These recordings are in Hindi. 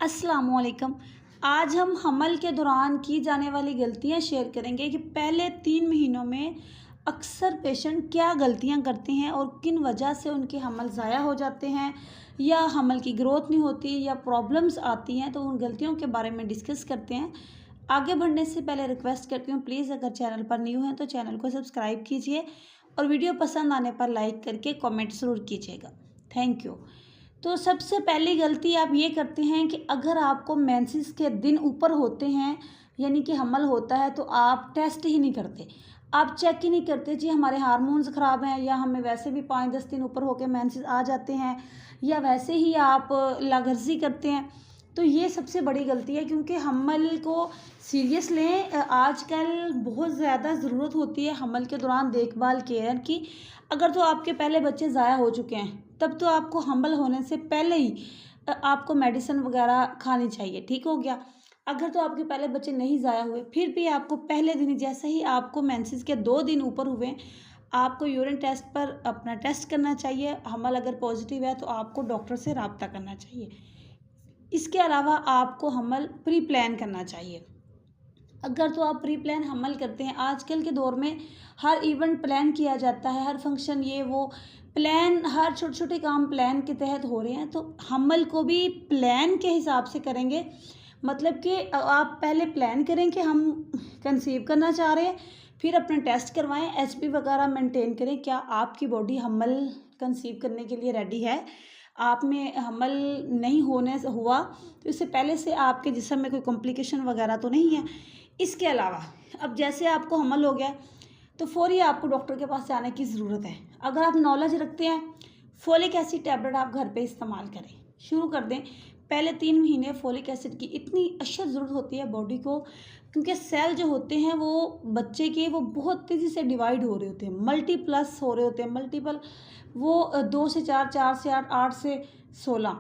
अस्सलामुअलैकुम। आज हम हमल के दौरान की जाने वाली गलतियां शेयर करेंगे कि पहले 3 महीनों में अक्सर पेशेंट क्या गलतियां करते हैं और किन वजह से उनके हमल ज़ाया हो जाते हैं या हमल की ग्रोथ नहीं होती या प्रॉब्लम्स आती हैं। तो उन गलतियों के बारे में डिस्कस करते हैं। आगे बढ़ने से पहले रिक्वेस्ट करती हूँ, प्लीज़ अगर चैनल पर न्यू हैं तो चैनल को सब्सक्राइब कीजिए और वीडियो पसंद आने पर लाइक करके कमेंट ज़रूर कीजिएगा। Thank you. तो सबसे पहली गलती आप ये करते हैं कि अगर आपको मेंसेस के दिन ऊपर होते हैं, यानी कि हमल होता है, तो आप टेस्ट ही नहीं करते। आप चेक ही नहीं करते जी हमारे हार्मोन्स ख़राब हैं या हमें वैसे भी 5-10 दिन ऊपर होके मेंसेस आ जाते हैं या वैसे ही आप लाघर्जी करते हैं। तो ये सबसे बड़ी गलती है, क्योंकि हमल को सीरियस लें। आजकल बहुत ज़्यादा ज़रूरत होती है हमल के दौरान देखभाल केयर की। अगर तो आपके पहले बच्चे ज़ाया हो चुके हैं तब तो आपको हमल होने से पहले ही आपको मेडिसिन वगैरह खानी चाहिए, ठीक हो गया। अगर तो आपके पहले बच्चे नहीं ज़ाया हुए फिर भी आपको पहले दिन ही, जैसे ही आपको मेंसेस के 2 दिन ऊपर हुए, आपको यूरिन टेस्ट पर अपना टेस्ट करना चाहिए। हमल अगर पॉजिटिव है तो आपको डॉक्टर से रब्ता करना चाहिए। इसके अलावा आपको हमल प्री प्लान करना चाहिए। अगर तो आप प्री प्लान हमल करते हैं, आजकल के दौर में हर इवेंट प्लान किया जाता है, हर फंक्शन ये वो प्लान, हर छोटे छोटे काम प्लान के तहत हो रहे हैं। तो हमल को भी प्लान के हिसाब से करेंगे, मतलब कि आप पहले प्लान करें कि हम कंसीव करना चाह रहे हैं, फिर अपने टेस्ट करवाएं, एचपी वगैरह मेंटेन करें, क्या आपकी बॉडी हमल कंसीव करने के लिए रेडी है। आप में हमल नहीं होने से हुआ तो इससे पहले से आपके जिस्म में कोई कॉम्प्लिकेशन वगैरह तो नहीं है। इसके अलावा अब जैसे आपको हमल हो गया तो फौरी आपको डॉक्टर के पास जाने की ज़रूरत है। अगर आप नॉलेज रखते हैं, फोलिक एसिड टैबलेट आप घर पे इस्तेमाल करें, शुरू कर दें। पहले 3 महीने फोलिक एसिड की इतनी अशद ज़रूरत होती है बॉडी को, क्योंकि सेल जो होते हैं वो बच्चे के वो बहुत तेज़ी से डिवाइड हो रहे होते हैं, मल्टीप्लस हो रहे होते हैं, मल्टीपल, वो 2 से 4, 4 से 8, 8 से 16।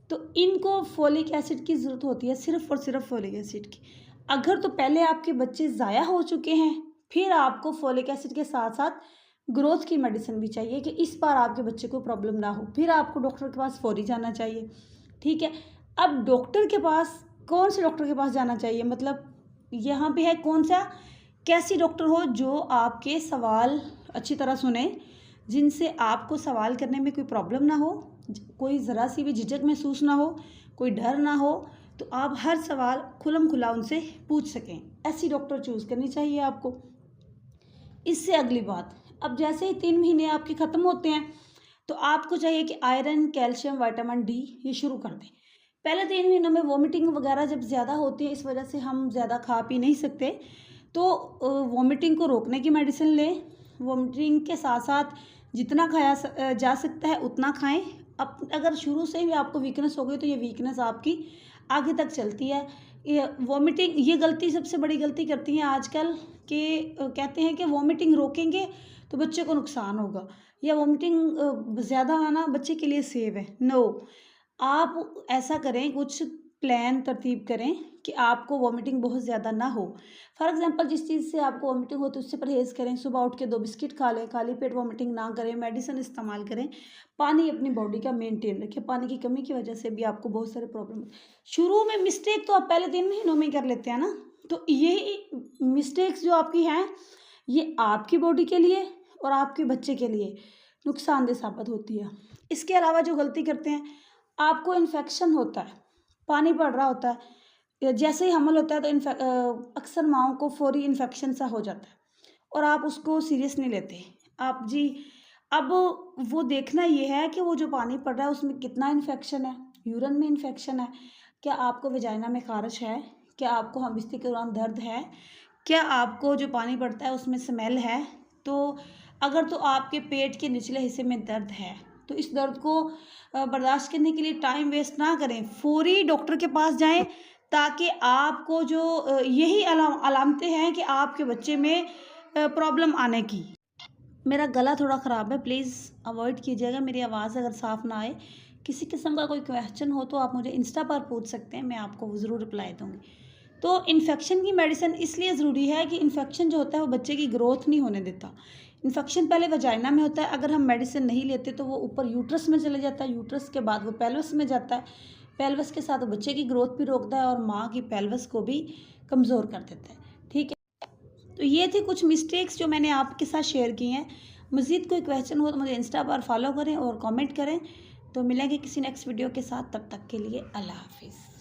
तो इनको फोलिक एसिड की ज़रूरत होती है, सिर्फ़ और सिर्फ फोलिक एसिड की। अगर तो पहले आपके बच्चे ज़ाया हो चुके हैं फिर आपको फोलिक एसिड के साथ साथ ग्रोथ की मेडिसिन भी चाहिए कि इस बार आपके बच्चे को प्रॉब्लम ना हो, फिर आपको डॉक्टर के पास फौरी जाना चाहिए, ठीक है। अब डॉक्टर के पास, कौन से डॉक्टर के पास जाना चाहिए, मतलब यहाँ पे है कौन सा, कैसी डॉक्टर हो जो आपके सवाल अच्छी तरह सुने, जिनसे आपको सवाल करने में कोई प्रॉब्लम ना हो, कोई ज़रा सी भी झिझक महसूस ना हो, कोई डर ना हो, तो आप हर सवाल खुलम खुला उनसे पूछ सकें। ऐसी डॉक्टर चूज़ करनी चाहिए आपको। इससे अगली बात, अब जैसे ही 3 महीने आपके ख़त्म होते हैं तो आपको चाहिए कि आयरन, कैल्शियम, विटामिन डी ये शुरू कर दें। पहले 3 महीनों में वॉमिटिंग वगैरह जब ज़्यादा होती है, इस वजह से हम ज़्यादा खा पी नहीं सकते, तो वॉमिटिंग को रोकने की मेडिसिन लें। वॉमिटिंग के साथ साथ जितना खाया जा सकता है उतना खाएं। अब अगर शुरू से ही आपको वीकनेस हो गई तो ये वीकनेस आपकी आगे तक चलती है। ये वॉमिटिंग, ये गलती सबसे बड़ी गलती करती हैं आजकल कि कहते हैं कि वॉमिटिंग रोकेंगे तो बच्चे को नुकसान होगा, या वॉमिटिंग ज़्यादा आना बच्चे के लिए सेव है। नो, आप ऐसा करें, कुछ प्लान तरतीब करें कि आपको वॉमिटिंग बहुत ज़्यादा ना हो। फॉर एग्जांपल, जिस चीज़ से आपको वॉमिटिंग होती है उससे परहेज़ करें। सुबह उठ के 2 बिस्किट खा लें, खाली पेट वॉमिटिंग ना करें, मेडिसिन इस्तेमाल करें, पानी अपनी बॉडी का मेंटेन रखें। पानी की कमी की वजह से भी आपको बहुत सारे प्रॉब्लम, शुरू में मिस्टेक तो आप पहले 3 महीनों में कर लेते हैं ना, तो यही मिस्टेक्स जो आपकी हैं ये आपकी बॉडी के लिए और आपके बच्चे के लिए नुकसानदेह साबित होती है। इसके अलावा जो गलती करते हैं, आपको इन्फेक्शन होता है, पानी पड़ रहा होता है, जैसे ही हमल होता है तो अक्सर माँओं को फौरी इन्फेक्शन सा हो जाता है और आप उसको सीरियस नहीं लेते। आप जी, अब वो देखना ये है कि वो जो पानी पड़ रहा है उसमें कितना इन्फेक्शन है, यूरिन में इन्फेक्शन है, क्या आपको वेजाइना में खारिश है, क्या आपको हमबिस्ती के दौरान दर्द है, क्या आपको जो पानी पड़ता है उसमें स्मेल है। तो अगर तो आपके पेट के निचले हिस्से में दर्द है तो इस दर्द को बर्दाश्त करने के लिए टाइम वेस्ट ना करें, फौरी डॉक्टर के पास जाएं, ताकि आपको जो यही अलामतें हैं कि आपके बच्चे में प्रॉब्लम आने की। मेरा गला थोड़ा ख़राब है, प्लीज़ अवॉइड कीजिएगा, मेरी आवाज़ अगर साफ़ ना आए। किसी किस्म का कोई क्वेश्चन हो तो आप मुझे इंस्टा पर पूछ सकते हैं, मैं आपको ज़रूर रिप्लाई दूँगी। तो इन्फेक्शन की मेडिसिन इसलिए ज़रूरी है कि इन्फेक्शन जो होता है वो बच्चे की ग्रोथ नहीं होने देता। इन्फेक्शन पहले वजाइना में होता है, अगर हम मेडिसिन नहीं लेते तो वो ऊपर यूट्रस में चले जाता है, यूट्रस के बाद वो पेल्विस में जाता है, पेल्विस के साथ बच्चे की ग्रोथ भी रोकता है और माँ की पेल्विस को भी कमज़ोर कर देता है। ठीक है, तो ये थी कुछ मिस्टेक्स जो मैंने आपके साथ शेयर की हैं। मज़ीद कोई क्वेश्चन हो तो मुझे इंस्टा पर फॉलो करें और कमेंट करें। तो मिलेंगे किसी नेक्स्ट वीडियो के साथ, तब तक के लिए अल्लाह हाफिज़।